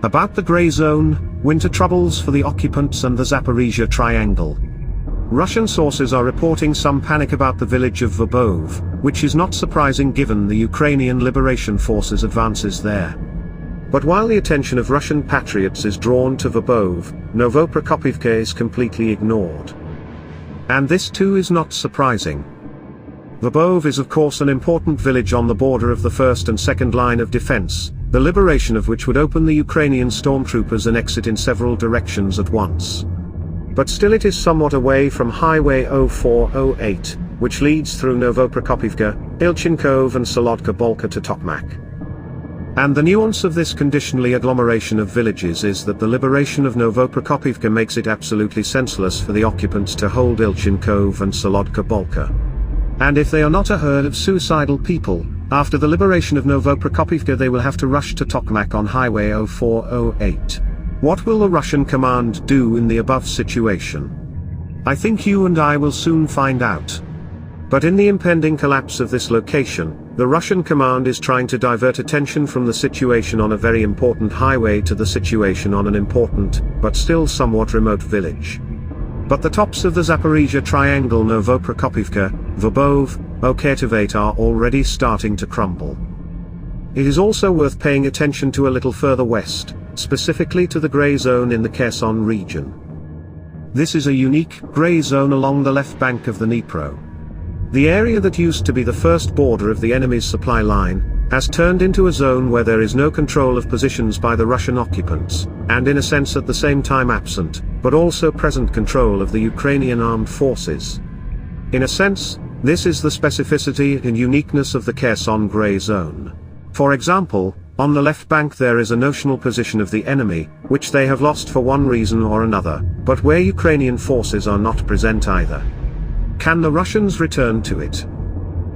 About the Grey Zone, winter troubles for the occupants and the Zaporizhia Triangle. Russian sources are reporting some panic about the village of Verbov, which is not surprising given the Ukrainian Liberation Forces advances there. But while the attention of Russian patriots is drawn to Verbov, Novoprokopivka is completely ignored. And this too is not surprising. Verbov is of course an important village on the border of the first and second line of defense, the liberation of which would open the Ukrainian stormtroopers an exit in several directions at once. But still it is somewhat away from Highway 0408, which leads through Novoprokopivka, Ilchinkov and Solodka Bolka to Tokmak. And the nuance of this conditionally agglomeration of villages is that the liberation of Novoprokopivka makes it absolutely senseless for the occupants to hold Ilchinkov and Solodka Bolka. And if they are not a herd of suicidal people, after the liberation of Novoprokopivka they will have to rush to Tokmak on Highway 0408. What will the Russian command do in the above situation? I think you and I will soon find out. But in the impending collapse of this location, the Russian command is trying to divert attention from the situation on a very important highway to the situation on an important, but still somewhat remote village. But the tops of the Zaporizhia Triangle Novoprokopivka, Verbov, Okertovate are already starting to crumble. It is also worth paying attention to a little further west, specifically to the Grey Zone in the Kherson region. This is a unique, grey zone along the left bank of the Dnipro. The area that used to be the first border of the enemy's supply line, has turned into a zone where there is no control of positions by the Russian occupants, and in a sense at the same time absent, but also present control of the Ukrainian armed forces. In a sense, this is the specificity and uniqueness of the Kherson Grey Zone. For example, on the left bank there is a notional position of the enemy, which they have lost for one reason or another, but where Ukrainian forces are not present either. Can the Russians return to it?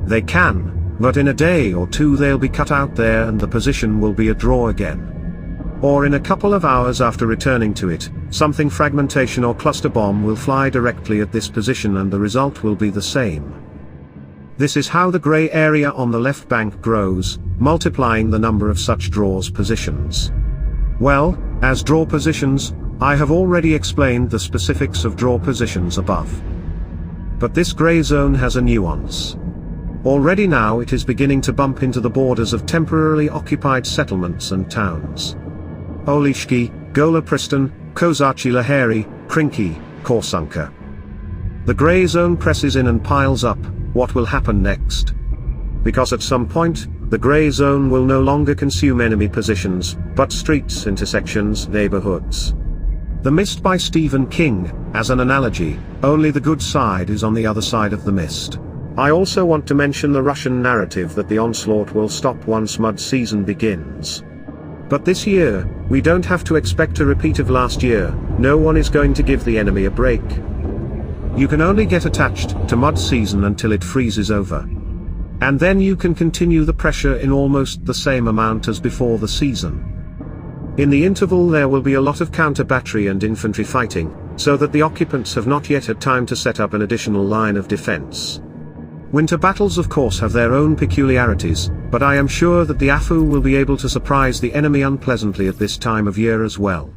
They can, but in a day or two they'll be cut out there and the position will be a draw again. Or in a couple of hours after returning to it, something fragmentation or cluster bomb will fly directly at this position and the result will be the same. This is how the grey area on the left bank grows, multiplying the number of such draws positions. Well, as draw positions, I have already explained the specifics of draw positions above. But this grey zone has a nuance. Already now it is beginning to bump into the borders of temporarily occupied settlements and towns. Olishki, Gola Priston, Kozachi Lahari, Krinky, Korsunka. The grey zone presses in and piles up. What will happen next? Because at some point, the grey zone will no longer consume enemy positions, but streets, intersections, neighborhoods. The mist by Stephen King, as an analogy, only the good side is on the other side of the mist. I also want to mention the Russian narrative that the onslaught will stop once mud season begins. But this year, we don't have to expect a repeat of last year. No one is going to give the enemy a break. You can only get attached to mud season until it freezes over. And then you can continue the pressure in almost the same amount as before the season. In the interval there will be a lot of counter-battery and infantry fighting, so that the occupants have not yet had time to set up an additional line of defense. Winter battles of course have their own peculiarities, but I am sure that the AFU will be able to surprise the enemy unpleasantly at this time of year as well.